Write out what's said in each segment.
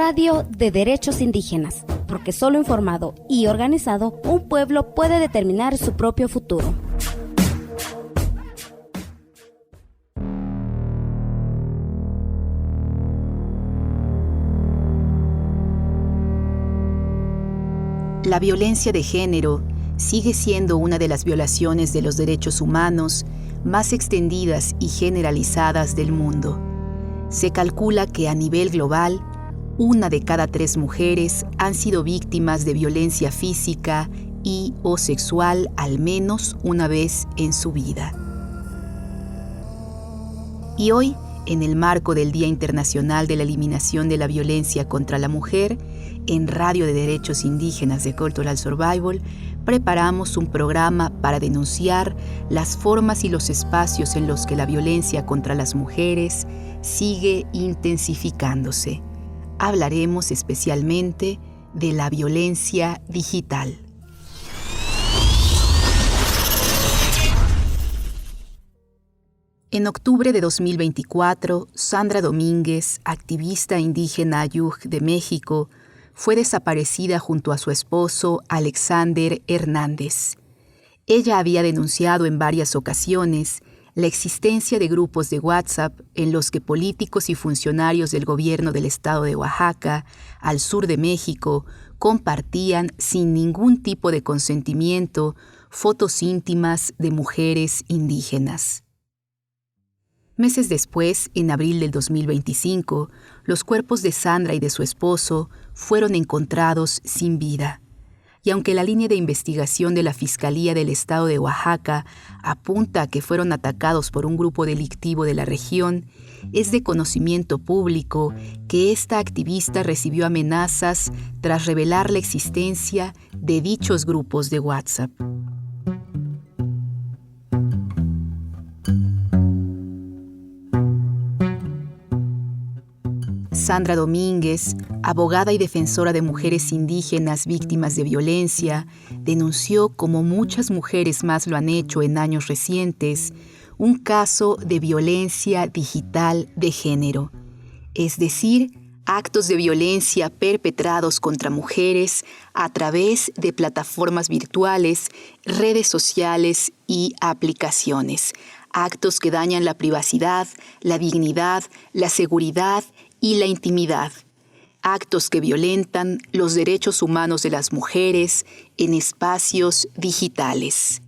Radio de Derechos Indígenas, porque solo informado y organizado, un pueblo puede determinar su propio futuro. La violencia de género sigue siendo una de las violaciones de los derechos humanos más extendidas y generalizadas del mundo. Se calcula que a nivel global, 1 de cada 3 mujeres han sido víctimas de violencia física y o sexual al menos una vez en su vida. Y hoy, en el marco del Día Internacional de la Eliminación de la Violencia contra la Mujer, en Radio de Derechos Indígenas de Cultural Survival, preparamos un programa para denunciar las formas y los espacios en los que la violencia contra las mujeres sigue intensificándose. Hablaremos especialmente de la violencia digital. En octubre de 2024, Sandra Domínguez, activista indígena Ayuk de México, fue desaparecida junto a su esposo Alexander Hernández. Ella había denunciado en varias ocasiones la existencia de grupos de WhatsApp en los que políticos y funcionarios del gobierno del estado de Oaxaca, al sur de México, compartían sin ningún tipo de consentimiento fotos íntimas de mujeres indígenas. Meses después, en abril del 2025, los cuerpos de Sandra y de su esposo fueron encontrados sin vida. Y aunque la línea de investigación de la Fiscalía del Estado de Oaxaca apunta a que fueron atacados por un grupo delictivo de la región, es de conocimiento público que esta activista recibió amenazas tras revelar la existencia de dichos grupos de WhatsApp. Sandra Domínguez, abogada y defensora de mujeres indígenas víctimas de violencia, denunció, como muchas mujeres más lo han hecho en años recientes, un caso de violencia digital de género, es decir, actos de violencia perpetrados contra mujeres a través de plataformas virtuales, redes sociales y aplicaciones, actos que dañan la privacidad, la dignidad, la seguridad y la intimidad, actos que violentan los derechos humanos de las mujeres en espacios digitales.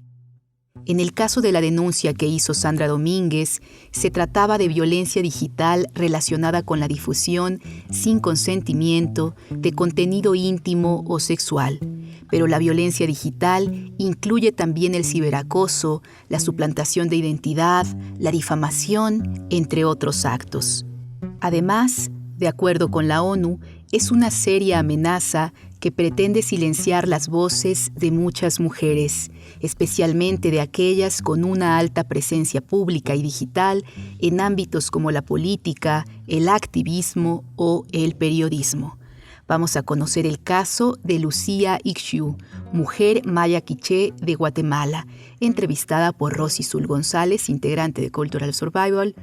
En el caso de la denuncia que hizo Sandra Domínguez, se trataba de violencia digital relacionada con la difusión sin consentimiento de contenido íntimo o sexual. Pero la violencia digital incluye también el ciberacoso, la suplantación de identidad, la difamación, entre otros actos. Además, de acuerdo con la ONU, es una seria amenaza que pretende silenciar las voces de muchas mujeres, especialmente de aquellas con una alta presencia pública y digital en ámbitos como la política, el activismo o el periodismo. Vamos a conocer el caso de Lucía Ixchiu, mujer maya quiché de Guatemala, entrevistada por Rosy Sul González, integrante de Cultural Survival,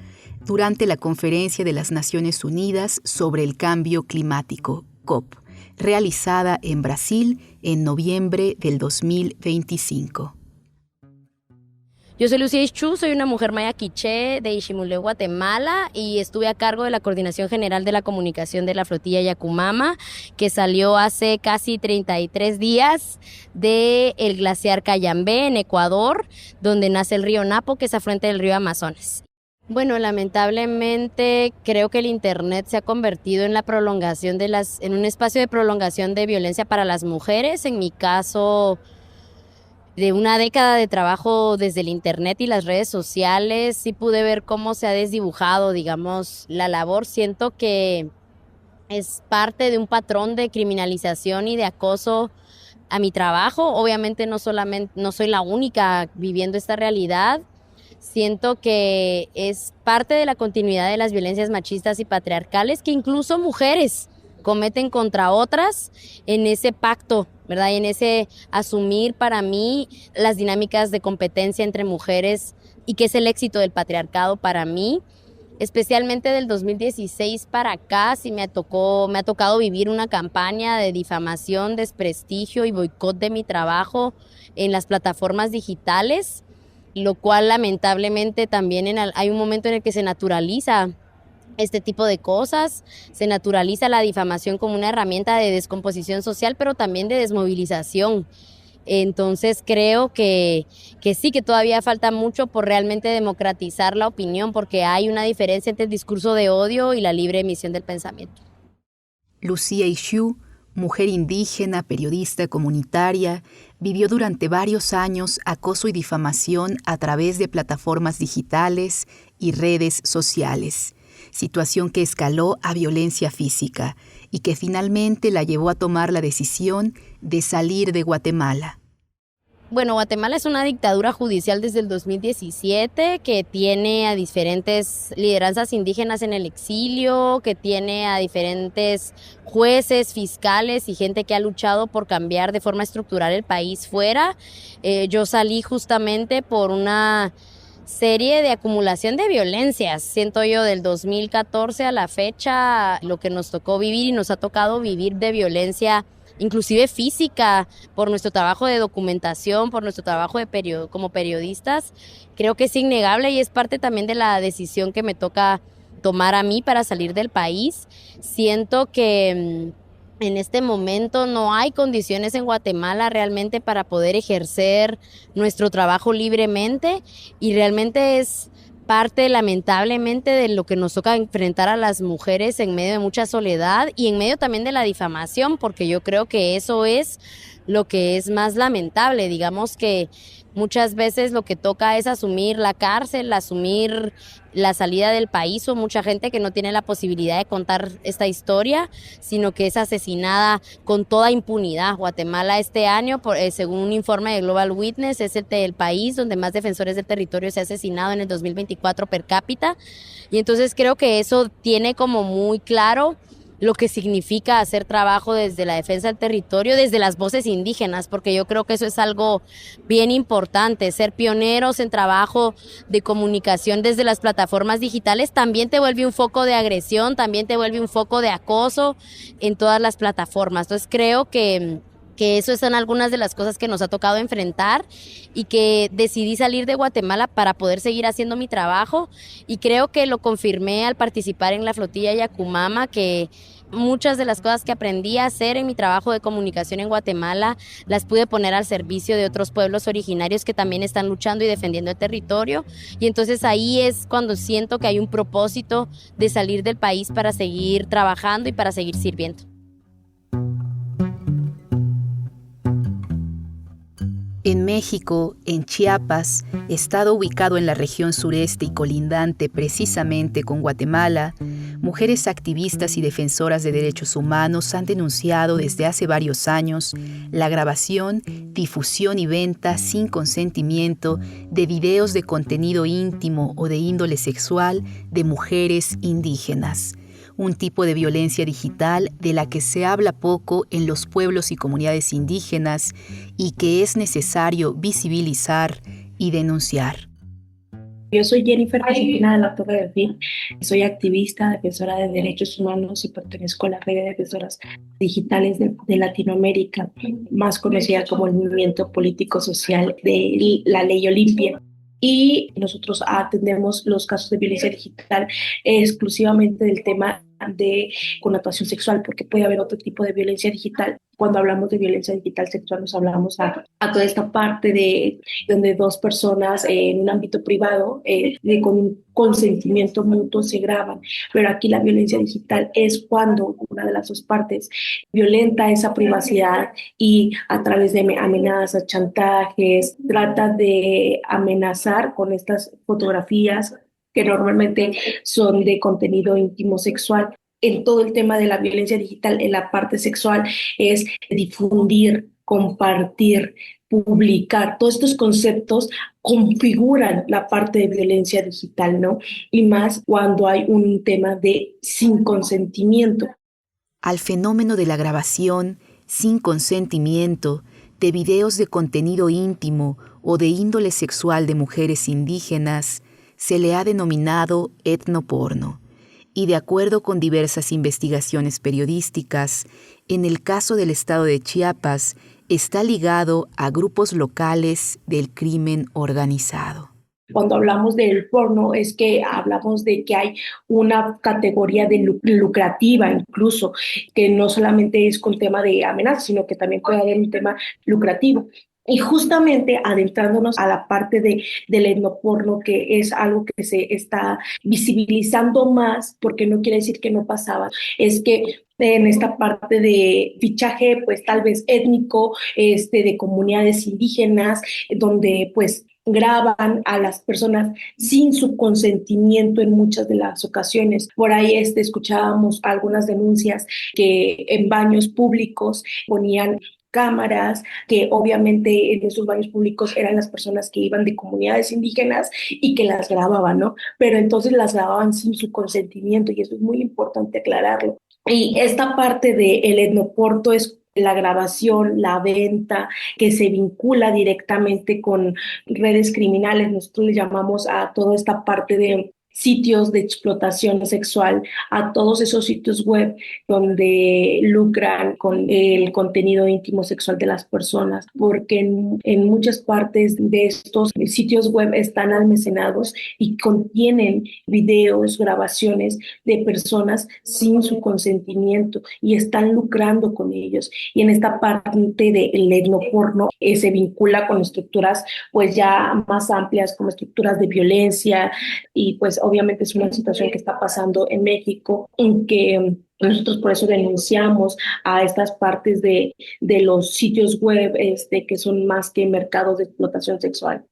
durante la Conferencia de las Naciones Unidas sobre el Cambio Climático, COP, realizada en Brasil en noviembre del 2025. Yo soy Lucía Ixchiu, soy una mujer maya quiché de Iximulé, Guatemala, y estuve a cargo de la Coordinación General de la Comunicación de la Flotilla Yacumama, que salió hace casi 33 días del glaciar Cayambé, en Ecuador, donde nace el río Napo, que es afluente del río Amazonas. Bueno, lamentablemente creo que el Internet se ha convertido en la prolongación en un espacio de prolongación de violencia para las mujeres. En mi caso, de una década de trabajo desde el Internet y las redes sociales, sí pude ver cómo se ha desdibujado, digamos, la labor. Siento que es parte de un patrón de criminalización y de acoso a mi trabajo. Obviamente no soy la única viviendo esta realidad. Siento que es parte de la continuidad de las violencias machistas y patriarcales que incluso mujeres cometen contra otras en ese pacto, ¿verdad? Y en ese asumir para mí las dinámicas de competencia entre mujeres y que es el éxito del patriarcado para mí. especialmente del 2016 para acá, sí me ha tocado vivir una campaña de difamación, desprestigio y boicot de mi trabajo en las plataformas digitales, lo cual lamentablemente también hay un momento en el que se naturaliza este tipo de cosas, se naturaliza la difamación como una herramienta de descomposición social, pero también de desmovilización. Entonces creo que sí, que todavía falta mucho por realmente democratizar la opinión, porque hay una diferencia entre el discurso de odio y la libre emisión del pensamiento. Lucía Ixu, mujer indígena, periodista comunitaria, vivió durante varios años acoso y difamación a través de plataformas digitales y redes sociales, situación que escaló a violencia física y que finalmente la llevó a tomar la decisión de salir de Guatemala. Bueno, Guatemala es una dictadura judicial desde el 2017 que tiene a diferentes lideranzas indígenas en el exilio, que tiene a diferentes jueces, fiscales y gente que ha luchado por cambiar de forma estructural el país fuera. Yo salí justamente por una serie de acumulación de violencias, siento yo, del 2014 a la fecha, lo que nos tocó vivir y nos ha tocado vivir de violencia inclusive física, por nuestro trabajo de documentación, por nuestro trabajo como periodistas, creo que es innegable y es parte también de la decisión que me toca tomar a mí para salir del país. Siento que en este momento no hay condiciones en Guatemala realmente para poder ejercer nuestro trabajo libremente y realmente es parte lamentablemente de lo que nos toca enfrentar a las mujeres en medio de mucha soledad y en medio también de la difamación, porque yo creo que eso es lo que es más lamentable. Digamos que muchas veces lo que toca es asumir la cárcel, asumir la salida del país, o mucha gente que no tiene la posibilidad de contar esta historia, sino que es asesinada con toda impunidad. Guatemala este año, según un informe de Global Witness, es el país donde más defensores del territorio se ha asesinado en el 2024 per cápita. Y entonces creo que eso tiene como muy claro lo que significa hacer trabajo desde la defensa del territorio, desde las voces indígenas, porque yo creo que eso es algo bien importante. Ser pioneros en trabajo de comunicación desde las plataformas digitales también te vuelve un foco de agresión, también te vuelve un foco de acoso en todas las plataformas. Entonces creo que eso son algunas de las cosas que nos ha tocado enfrentar y que decidí salir de Guatemala para poder seguir haciendo mi trabajo, y creo que lo confirmé al participar en la flotilla Yacumama, que muchas de las cosas que aprendí a hacer en mi trabajo de comunicación en Guatemala las pude poner al servicio de otros pueblos originarios que también están luchando y defendiendo el territorio, y entonces ahí es cuando siento que hay un propósito de salir del país para seguir trabajando y para seguir sirviendo. En México, en Chiapas, estado ubicado en la región sureste y colindante precisamente con Guatemala, mujeres activistas y defensoras de derechos humanos han denunciado desde hace varios años la grabación, difusión y venta sin consentimiento de videos de contenido íntimo o de índole sexual de mujeres indígenas. Un tipo de violencia digital de la que se habla poco en los pueblos y comunidades indígenas y que es necesario visibilizar y denunciar. Yo soy Jennifer Josefina de la Torre del Fin, soy activista, defensora de derechos humanos y pertenezco a la red de defensoras digitales de Latinoamérica, más conocida como el Movimiento Político Social de la Ley Olimpia. Y nosotros atendemos los casos de violencia digital exclusivamente del tema de connotación sexual, porque puede haber otro tipo de violencia digital. Cuando hablamos de violencia digital sexual nos hablamos a toda esta parte de donde dos personas en un ámbito privado con un consentimiento mutuo se graban, pero aquí la violencia digital es cuando una de las dos partes violenta esa privacidad y a través de amenazas, chantajes, trata de amenazar con estas fotografías que normalmente son de contenido íntimo sexual. En todo el tema de la violencia digital, en la parte sexual, es difundir, compartir, publicar. Todos estos conceptos configuran la parte de violencia digital, ¿no? Y más cuando hay un tema de sin consentimiento. Al fenómeno de la grabación sin consentimiento de videos de contenido íntimo o de índole sexual de mujeres indígenas, se le ha denominado etnoporno, y de acuerdo con diversas investigaciones periodísticas, en el caso del estado de Chiapas, está ligado a grupos locales del crimen organizado. Cuando hablamos del porno es que hablamos de que hay una categoría de lucrativa incluso, que no solamente es con tema de amenaza, sino que también puede haber un tema lucrativo. Y justamente adentrándonos a la parte del etnoporno, que es algo que se está visibilizando más, porque no quiere decir que no pasaba, es que en esta parte de fichaje, pues tal vez étnico, de comunidades indígenas, donde pues graban a las personas sin su consentimiento en muchas de las ocasiones. Por ahí escuchábamos algunas denuncias que en baños públicos ponían cámaras, que obviamente en esos baños públicos eran las personas que iban de comunidades indígenas y que las grababan, ¿no? Pero entonces las grababan sin su consentimiento y eso es muy importante aclararlo. Y esta parte del etnoporno es la grabación, la venta, que se vincula directamente con redes criminales. Nosotros le llamamos a toda esta parte de sitios de explotación sexual, a todos esos sitios web donde lucran con el contenido íntimo sexual de las personas, porque en muchas partes de estos sitios web están almacenados y contienen videos, grabaciones de personas sin su consentimiento y están lucrando con ellos. Y en esta parte del etnoporno se vincula con estructuras pues ya más amplias, como estructuras de violencia, y pues obviamente es una situación que está pasando en México, en que nosotros por eso denunciamos a estas partes de los sitios web que son más que mercados de explotación sexual.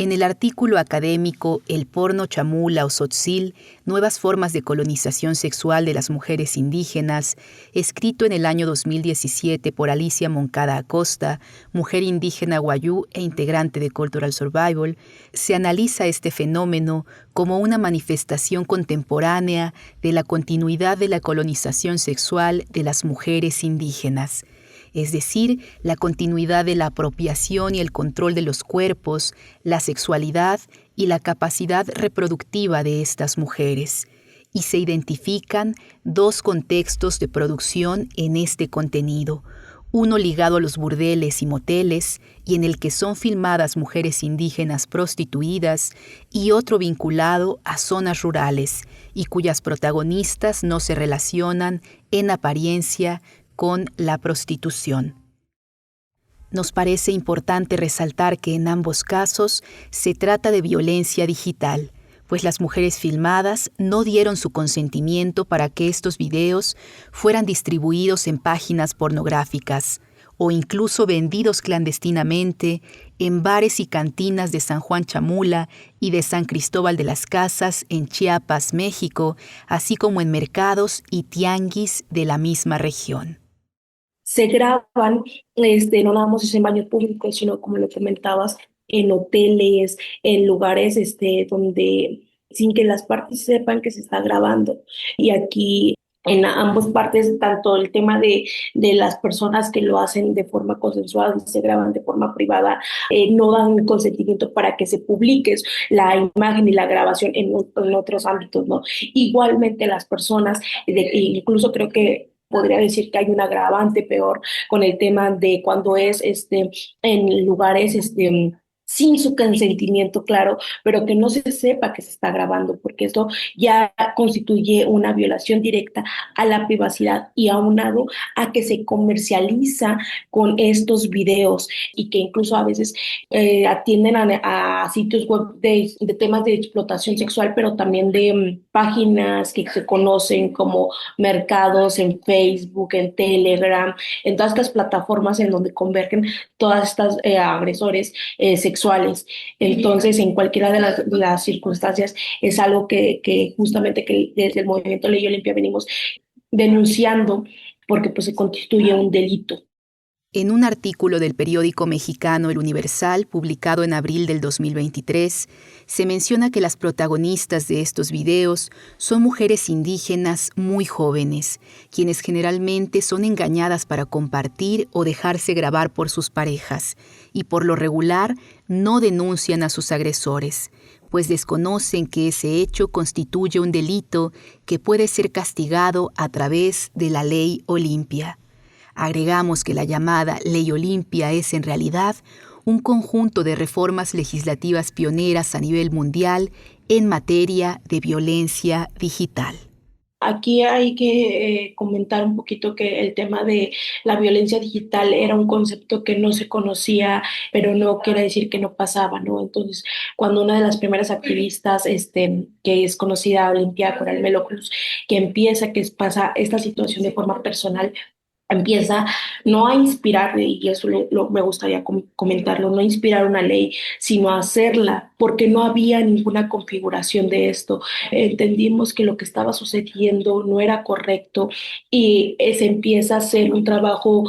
En el artículo académico El porno chamula o tzotzil, nuevas formas de colonización sexual de las mujeres indígenas, escrito en el año 2017 por Alicia Moncada Acosta, mujer indígena wayú e integrante de Cultural Survival, se analiza este fenómeno como una manifestación contemporánea de la continuidad de la colonización sexual de las mujeres indígenas, es decir, la continuidad de la apropiación y el control de los cuerpos, la sexualidad y la capacidad reproductiva de estas mujeres. Y se identifican dos contextos de producción en este contenido, uno ligado a los burdeles y moteles, y en el que son filmadas mujeres indígenas prostituidas, y otro vinculado a zonas rurales, y cuyas protagonistas no se relacionan en apariencia con la prostitución. Nos parece importante resaltar que en ambos casos se trata de violencia digital, pues las mujeres filmadas no dieron su consentimiento para que estos videos fueran distribuidos en páginas pornográficas o incluso vendidos clandestinamente en bares y cantinas de San Juan Chamula y de San Cristóbal de las Casas en Chiapas, México, así como en mercados y tianguis de la misma región. Se graban, no nada más en baños públicos, sino como lo comentabas, en hoteles, en lugares donde sin que las partes sepan que se está grabando. Y aquí en ambas partes, tanto el tema de las personas que lo hacen de forma consensuada y se graban de forma privada, no dan consentimiento para que se publique la imagen y la grabación en otros ámbitos, ¿no? Igualmente las personas, incluso creo que podría decir que hay un agravante peor con el tema de cuando es en lugares sin su consentimiento, claro, pero que no se sepa que se está grabando, porque esto ya constituye una violación directa a la privacidad y aunado a que se comercializa con estos videos y que incluso a veces atienden a sitios web de temas de explotación sexual, pero también de páginas que se conocen como mercados en Facebook, en Telegram, en todas estas plataformas en donde convergen todas estas agresores sexuales. Entonces, en cualquiera de las circunstancias es algo que justamente que desde el Movimiento Ley Olimpia venimos denunciando, porque pues se constituye un delito. En un artículo del periódico mexicano El Universal, publicado en abril del 2023, se menciona que las protagonistas de estos videos son mujeres indígenas muy jóvenes, quienes generalmente son engañadas para compartir o dejarse grabar por sus parejas, y por lo regular no denuncian a sus agresores, pues desconocen que ese hecho constituye un delito que puede ser castigado a través de la Ley Olimpia. Agregamos que la llamada Ley Olimpia es en realidad un conjunto de reformas legislativas pioneras a nivel mundial en materia de violencia digital. Aquí hay que comentar un poquito que el tema de la violencia digital era un concepto que no se conocía, pero no quiere decir que no pasaba, ¿no? Entonces, cuando una de las primeras activistas, que es conocida, Olimpia Coral Melo Cruz, pasa esta situación de forma personal, empieza no a inspirar, y eso me gustaría comentarlo, no inspirar una ley, sino a hacerla, porque no había ninguna configuración de esto. Entendimos que lo que estaba sucediendo no era correcto y se empieza a hacer un trabajo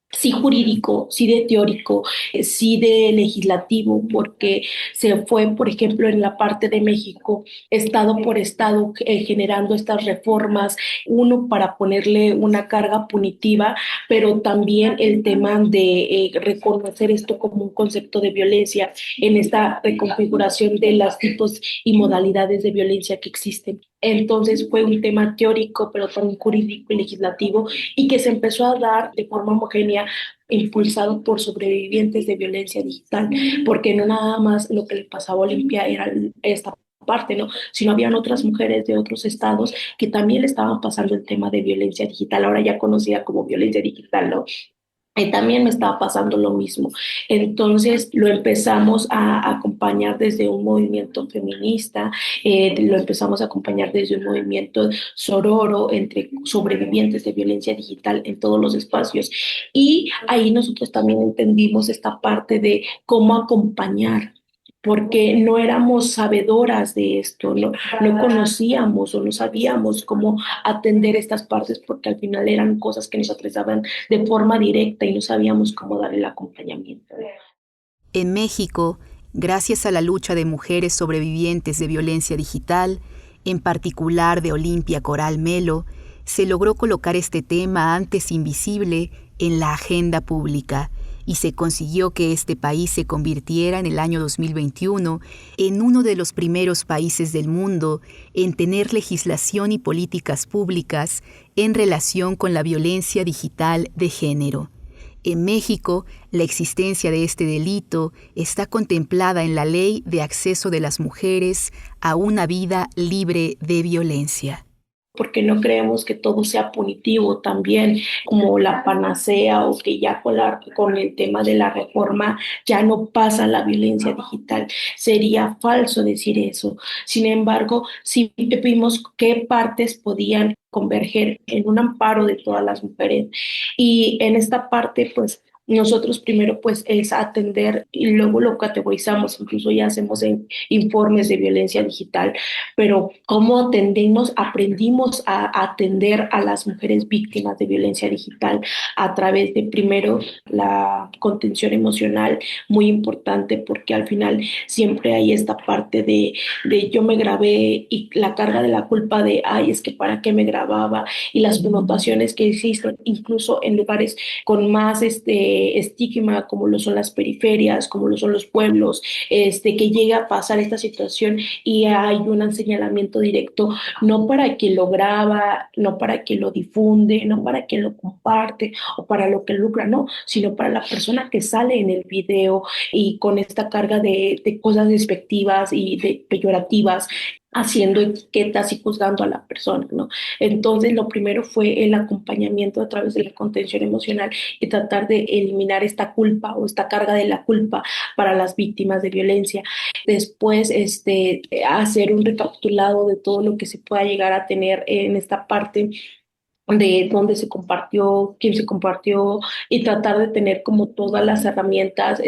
sí jurídico, sí de teórico, sí de legislativo, porque se fue, por ejemplo, en la parte de México, estado por estado, generando estas reformas, uno para ponerle una carga punitiva, pero también el tema de reconocer esto como un concepto de violencia en esta reconfiguración de los tipos y modalidades de violencia que existen. Entonces fue un tema teórico, pero también jurídico y legislativo, y que se empezó a dar de forma homogénea, impulsado por sobrevivientes de violencia digital, porque no nada más lo que le pasaba a Olimpia era esta parte, ¿no? Sino habían otras mujeres de otros estados que también le estaban pasando el tema de violencia digital, ahora ya conocida como violencia digital, ¿no? Y también me estaba pasando lo mismo. Entonces lo empezamos a acompañar desde un movimiento feminista, lo empezamos a acompañar desde un movimiento sororo entre sobrevivientes de violencia digital en todos los espacios. Y ahí nosotros también entendimos esta parte de cómo acompañar, porque no éramos sabedoras de esto, no conocíamos o no sabíamos cómo atender estas partes, porque al final eran cosas que nos atravesaban de forma directa y no sabíamos cómo dar el acompañamiento. En México, gracias a la lucha de mujeres sobrevivientes de violencia digital, en particular de Olimpia Coral Melo, se logró colocar este tema antes invisible en la agenda pública y se consiguió que este país se convirtiera en el año 2021 en uno de los primeros países del mundo en tener legislación y políticas públicas en relación con la violencia digital de género. En México, la existencia de este delito está contemplada en la Ley de Acceso de las Mujeres a una vida libre de violencia. Porque no creemos que todo sea punitivo también, como la panacea, o que ya con el tema de la reforma ya no pasa la violencia digital. Sería falso decir eso. Sin embargo, sí vimos qué partes podían converger en un amparo de todas las mujeres. Y en esta parte, pues, nosotros primero pues es atender y luego lo categorizamos, incluso ya hacemos informes de violencia digital, pero cómo atendemos, aprendimos a atender a las mujeres víctimas de violencia digital a través de primero la contención emocional, muy importante, porque al final siempre hay esta parte de yo me grabé y la carga de la culpa de ay, es que para qué me grababa, y las connotaciones que existen incluso en lugares con más estigma, como lo son las periferias, como lo son los pueblos, que llega a pasar esta situación y hay un señalamiento directo, no para quien lo graba, no para quien lo difunde, no para quien lo comparte o para lo que lucra, no, sino para la persona que sale en el video y con esta carga de cosas despectivas y de peyorativas, haciendo etiquetas y juzgando a la persona, ¿no? Entonces, lo primero fue el acompañamiento a través de la contención emocional y tratar de eliminar esta culpa o esta carga de la culpa para las víctimas de violencia. Después, hacer un recapitulado de todo lo que se pueda llegar a tener en esta parte de dónde se compartió, quién se compartió, y tratar de tener como todas las herramientas,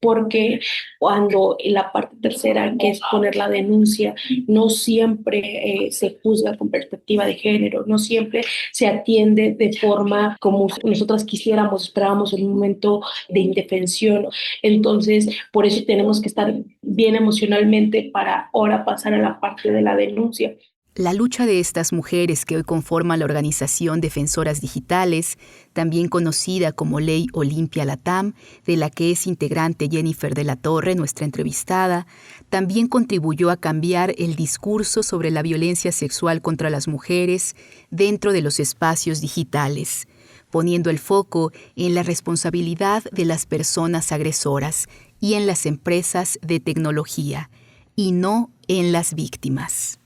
porque cuando la parte tercera, que es poner la denuncia, no siempre se juzga con perspectiva de género, no siempre se atiende de forma como nosotras quisiéramos, esperábamos en un momento de indefensión. Entonces, por eso tenemos que estar bien emocionalmente para ahora pasar a la parte de la denuncia. La lucha de estas mujeres que hoy conforman la organización Defensoras Digitales, también conocida como Ley Olimpia Latam, de la que es integrante Jennifer de la Torre, nuestra entrevistada, también contribuyó a cambiar el discurso sobre la violencia sexual contra las mujeres dentro de los espacios digitales, poniendo el foco en la responsabilidad de las personas agresoras y en las empresas de tecnología, y no en las víctimas.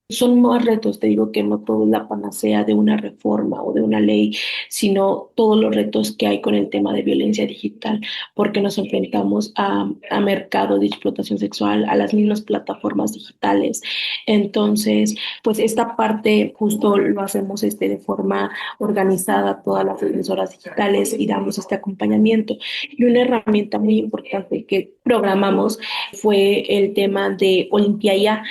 Son más retos, te digo que no todo es la panacea de una reforma o de una ley, sino todos los retos que hay con el tema de violencia digital, porque nos enfrentamos a mercado de explotación sexual, a las mismas plataformas digitales. Entonces, pues esta parte justo lo hacemos de forma organizada, todas las defensoras digitales, y damos este acompañamiento. Y una herramienta muy importante que programamos fue el tema de Olimpiaya.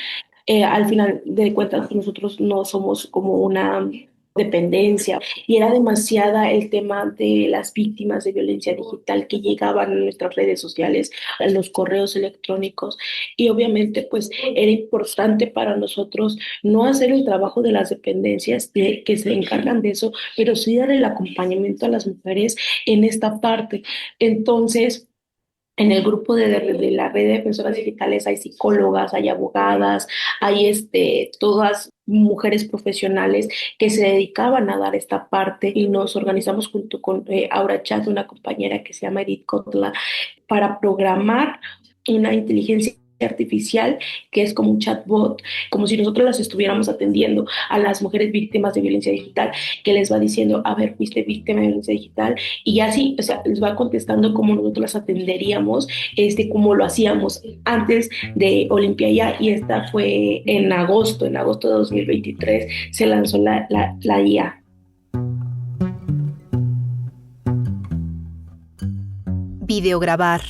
Al final de cuentas, nosotros no somos como una dependencia y era demasiada el tema de las víctimas de violencia digital que llegaban a nuestras redes sociales, a los correos electrónicos, y obviamente pues era importante para nosotros no hacer el trabajo de las dependencias que se encargan de eso, pero sí dar el acompañamiento a las mujeres en esta parte. Entonces, en el grupo de la red de defensoras digitales hay psicólogas, hay abogadas, hay todas mujeres profesionales que se dedicaban a dar esta parte, y nos organizamos junto con Aura Chat, una compañera que se llama Edith Kotla, para programar una inteligencia artificial que es como un chatbot, como si nosotros las estuviéramos atendiendo a las mujeres víctimas de violencia digital, que les va diciendo, a ver, fuiste víctima de violencia digital, y así, o sea, les va contestando como nosotros las atenderíamos, como lo hacíamos antes de Olimpiaya, y esta fue en agosto de 2023, se lanzó la IA. Videograbar,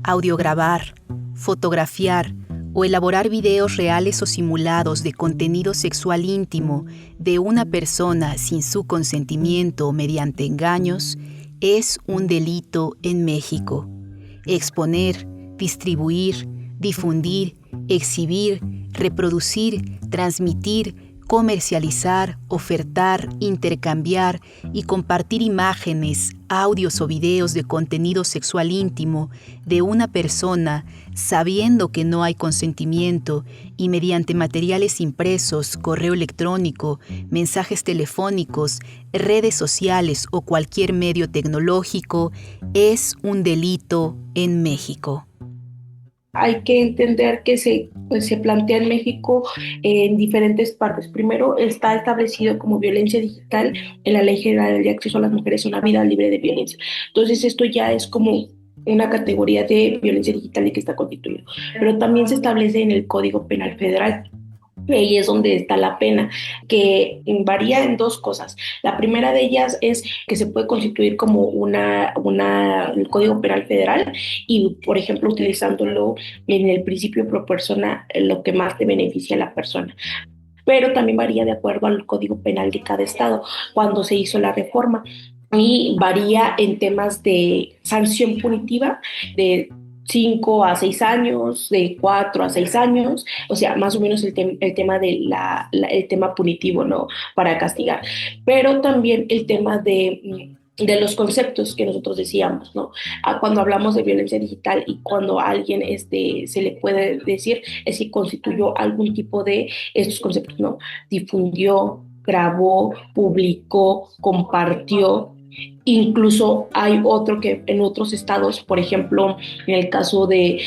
audiograbar, fotografiar o elaborar videos reales o simulados de contenido sexual íntimo de una persona sin su consentimiento o mediante engaños es un delito en México. Exponer, distribuir, difundir, exhibir, reproducir, transmitir, comercializar, ofertar, intercambiar y compartir imágenes, audios o videos de contenido sexual íntimo de una persona sabiendo que no hay consentimiento y mediante materiales impresos, correo electrónico, mensajes telefónicos, redes sociales o cualquier medio tecnológico es un delito en México. Hay que entender que se plantea en México en diferentes partes. Primero, está establecido como violencia digital en la Ley General de Acceso a las Mujeres a una Vida Libre de Violencia. Entonces, esto ya es como una categoría de violencia digital y que está constituido. Pero también se establece en el Código Penal Federal. Y ahí es donde está la pena, que varía en dos cosas. La primera de ellas es que se puede constituir como el Código Penal Federal, y, por ejemplo, utilizándolo en el principio pro persona, lo que más te beneficia a la persona. Pero también varía de acuerdo al Código Penal de cada estado, cuando se hizo la reforma. Y varía en temas de sanción punitiva, de 5 a 6 años, de 4 a 6 años, o sea, más o menos el tema el tema punitivo, ¿no? Para castigar. Pero también el tema de los conceptos que nosotros decíamos, ¿no? Cuando hablamos de violencia digital y cuando a alguien se le puede decir es si constituyó algún tipo de estos conceptos, ¿no? Difundió, grabó, publicó, compartió. Incluso hay otro que en otros estados, por ejemplo, en el caso de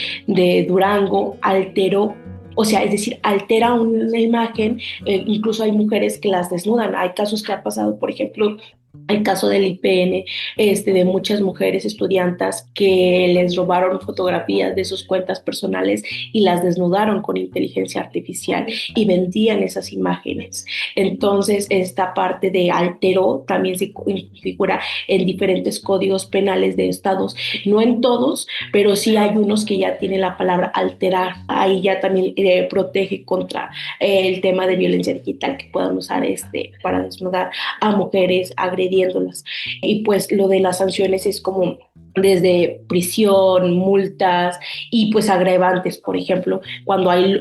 Durango, alteró, o sea, es decir, altera una imagen, incluso hay mujeres que las desnudan. Hay casos que ha pasado, por ejemplo, el caso del IPN, de muchas mujeres estudiantas que les robaron fotografías de sus cuentas personales y las desnudaron con inteligencia artificial y vendían esas imágenes. Entonces, esta parte de alteró también se figura en diferentes códigos penales de estados, no en todos, pero sí hay unos que ya tienen la palabra alterar. Ahí ya también protege contra el tema de violencia digital que puedan usar para desnudar a mujeres agredidas agrediéndolas. Y pues lo de las sanciones es como desde prisión, multas y pues agravantes, por ejemplo, cuando hay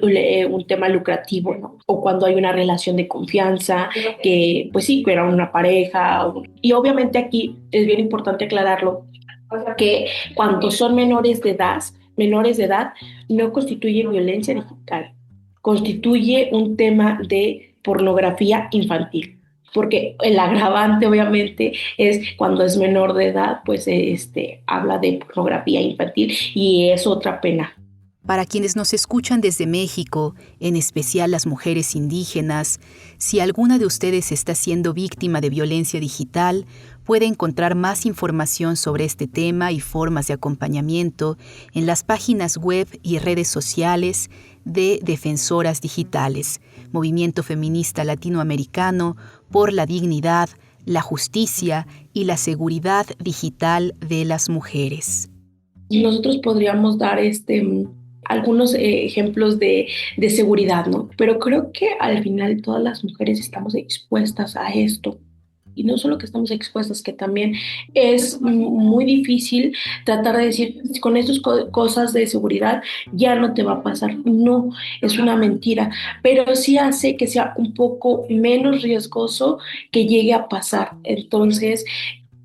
un tema lucrativo, ¿no? O cuando hay una relación de confianza, que pues sí, que era una pareja. Y obviamente aquí es bien importante aclararlo, que cuando son menores de edad, no constituye violencia digital, constituye un tema de pornografía infantil. Porque el agravante, obviamente, es cuando es menor de edad, pues habla de pornografía infantil y es otra pena. Para quienes nos escuchan desde México, en especial las mujeres indígenas, si alguna de ustedes está siendo víctima de violencia digital, puede encontrar más información sobre este tema y formas de acompañamiento en las páginas web y redes sociales de Defensoras Digitales, Movimiento Feminista Latinoamericano por la Dignidad, la Justicia y la Seguridad Digital de las Mujeres. Nosotros podríamos dar algunos ejemplos de seguridad, ¿no? Pero creo que al final todas las mujeres estamos expuestas a esto. Y no solo que estamos expuestas, que también es muy difícil tratar de decir, con estas cosas de seguridad ya no te va a pasar. No, es una mentira, pero sí hace que sea un poco menos riesgoso que llegue a pasar. Entonces,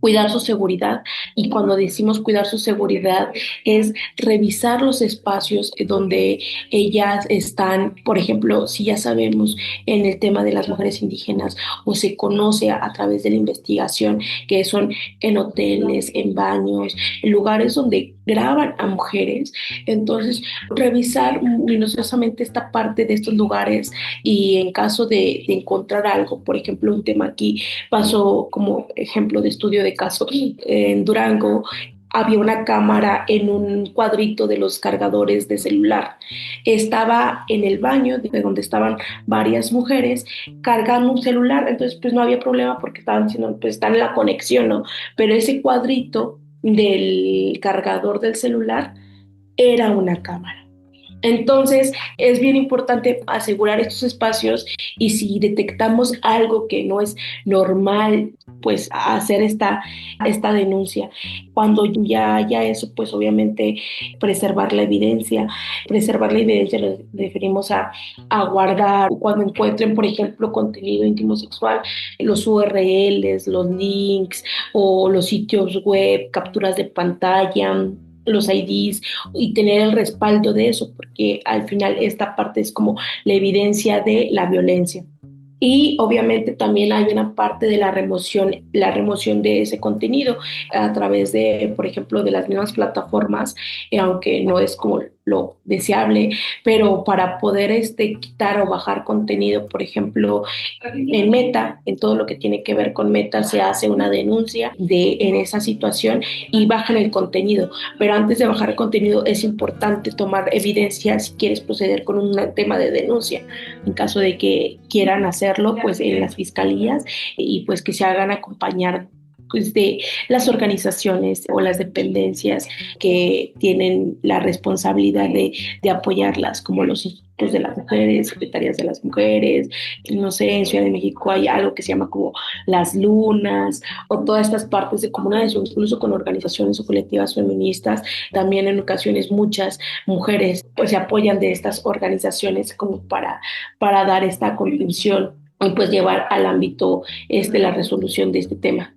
cuidar su seguridad, y cuando decimos cuidar su seguridad es revisar los espacios donde ellas están. Por ejemplo, si ya sabemos en el tema de las mujeres indígenas o se conoce a través de la investigación que son en hoteles, en baños, en lugares donde graban a mujeres, entonces revisar minuciosamente esta parte de estos lugares, y en caso de encontrar algo, por ejemplo, un tema aquí pasó como ejemplo de estudio de caso en Durango. Había una cámara en un cuadrito de los cargadores de celular. Estaba en el baño de donde estaban varias mujeres cargando un celular, entonces pues no había problema porque estaban diciendo, pues están en la conexión, ¿no? Pero ese cuadrito del cargador del celular era una cámara. Entonces, es bien importante asegurar estos espacios, y si detectamos algo que no es normal, pues hacer esta denuncia. Cuando ya haya eso, pues obviamente preservar la evidencia. Preservar la evidencia nos referimos a guardar cuando encuentren, por ejemplo, contenido íntimo sexual, los URLs, los links o los sitios web, capturas de pantalla, los IDs, y tener el respaldo de eso, porque al final esta parte es como la evidencia de la violencia. Y obviamente también hay una parte de la remoción de ese contenido a través de, por ejemplo, de las mismas plataformas, aunque no es como lo deseable, pero para poder quitar o bajar contenido, por ejemplo, en Meta, en todo lo que tiene que ver con Meta, se hace una denuncia en esa situación y bajan el contenido. Pero antes de bajar el contenido es importante tomar evidencia si quieres proceder con un tema de denuncia. En caso de que quieran hacerlo, pues en las fiscalías, y pues que se hagan acompañar pues, de las organizaciones o las dependencias que tienen la responsabilidad de apoyarlas, como los institutos de las mujeres, secretarías de las mujeres. No sé, en Ciudad de México hay algo que se llama como las lunas, o todas estas partes de comunidades, o incluso con organizaciones o colectivas feministas. También en ocasiones muchas mujeres pues se apoyan de estas organizaciones como para dar esta contención y pues llevar al ámbito la resolución de este tema.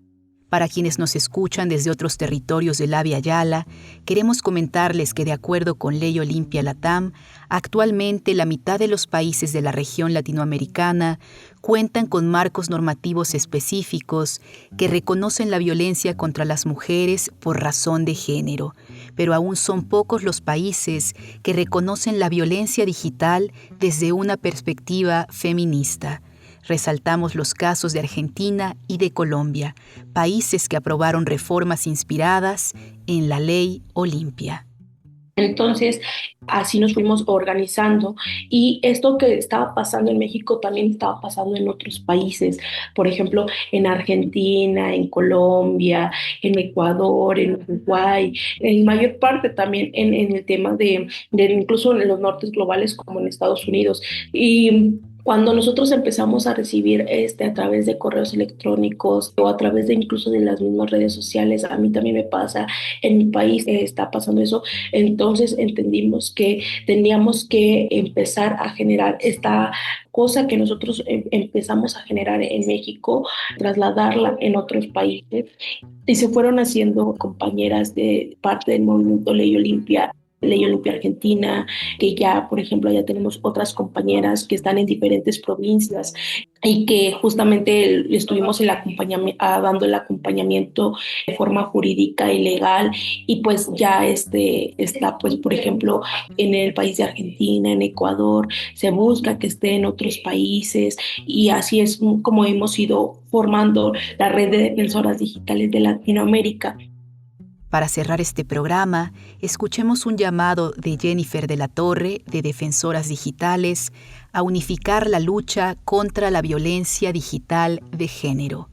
Para quienes nos escuchan desde otros territorios del Abya Yala, queremos comentarles que de acuerdo con Ley Olimpia Latam, actualmente la mitad de los países de la región latinoamericana cuentan con marcos normativos específicos que reconocen la violencia contra las mujeres por razón de género, pero aún son pocos los países que reconocen la violencia digital desde una perspectiva feminista. Resaltamos los casos de Argentina y de Colombia, países que aprobaron reformas inspiradas en la Ley Olimpia. Entonces, así nos fuimos organizando, y esto que estaba pasando en México también estaba pasando en otros países, por ejemplo, en Argentina, en Colombia, en Ecuador, en Uruguay, en mayor parte también en el tema de incluso en los nortes globales como en Estados Unidos. Y Cuando nosotros empezamos a recibir a través de correos electrónicos o a través de incluso de las mismas redes sociales, a mí también me pasa, en mi país está pasando eso, entonces entendimos que teníamos que empezar a generar esta cosa que nosotros empezamos a generar en México, trasladarla en otros países y se fueron haciendo compañeras de parte del movimiento Ley Olimpia Argentina, que ya, por ejemplo, ya tenemos otras compañeras que están en diferentes provincias y que justamente le estuvimos dando el acompañamiento de forma jurídica y legal y pues ya está, pues, por ejemplo, en el país de Argentina, en Ecuador, se busca que esté en otros países y así es como hemos ido formando la red de defensoras digitales de Latinoamérica. Para cerrar este programa, escuchemos un llamado de Jennifer de la Torre, de Defensoras Digitales, a unificar la lucha contra la violencia digital de género.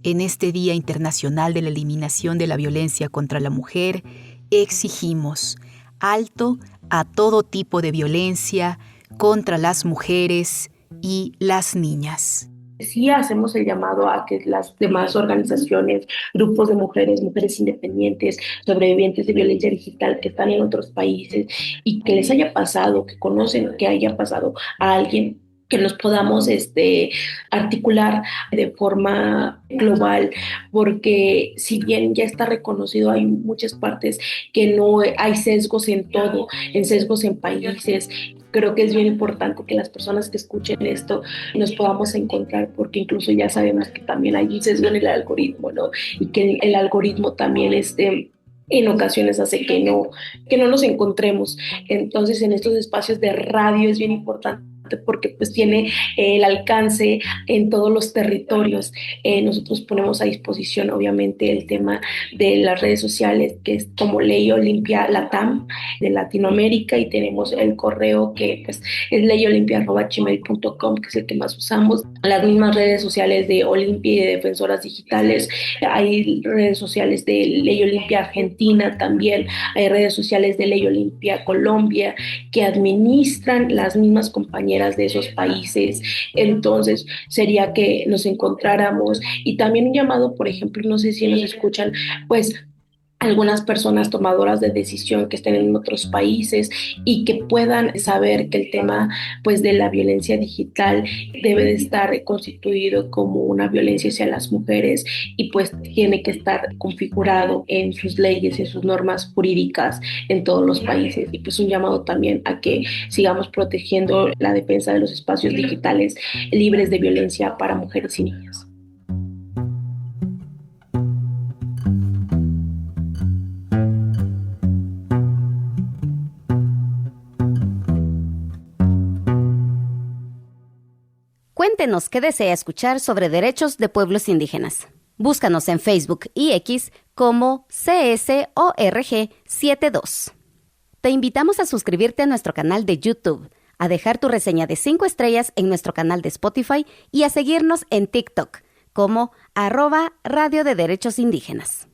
En este Día Internacional de la Eliminación de la Violencia contra la Mujer, exigimos alto a todo tipo de violencia contra las mujeres y las niñas. Sí hacemos el llamado a que las demás organizaciones, grupos de mujeres, mujeres independientes, sobrevivientes de violencia digital que están en otros países y que les haya pasado, que conocen que haya pasado a alguien, que nos podamos articular de forma global, porque si bien ya está reconocido, hay muchas partes que no hay sesgos en todo, en sesgos en países. Creo que es bien importante que las personas que escuchen esto nos podamos encontrar, porque incluso ya sabemos que también hay un sesgo en el algoritmo, ¿no? Y que el algoritmo también en ocasiones hace que no nos encontremos. Entonces, en estos espacios de radio es bien importante porque pues tiene el alcance en todos los territorios. Nosotros ponemos a disposición obviamente el tema de las redes sociales, que es como Ley Olimpia Latam de Latinoamérica, y tenemos el correo que pues es leyolimpia@gmail.com, que es el que más usamos. Las mismas redes sociales de Olimpia y de Defensoras Digitales, hay redes sociales de Ley Olimpia Argentina también, hay redes sociales de Ley Olimpia Colombia, que administran las mismas compañías de esos países. Entonces sería que nos encontráramos, y también un llamado, por ejemplo, no sé si nos escuchan, pues algunas personas tomadoras de decisión que estén en otros países y que puedan saber que el tema pues de la violencia digital debe de estar constituido como una violencia hacia las mujeres y pues tiene que estar configurado en sus leyes, en sus normas jurídicas en todos los países. Y pues un llamado también a que sigamos protegiendo la defensa de los espacios digitales libres de violencia para mujeres y niñas. Cuéntenos qué desea escuchar sobre derechos de pueblos indígenas. Búscanos en Facebook y X como CSORG72. Te invitamos a suscribirte a nuestro canal de YouTube, a dejar tu reseña de 5 estrellas en nuestro canal de Spotify y a seguirnos en TikTok como @Radio de Derechos Indígenas.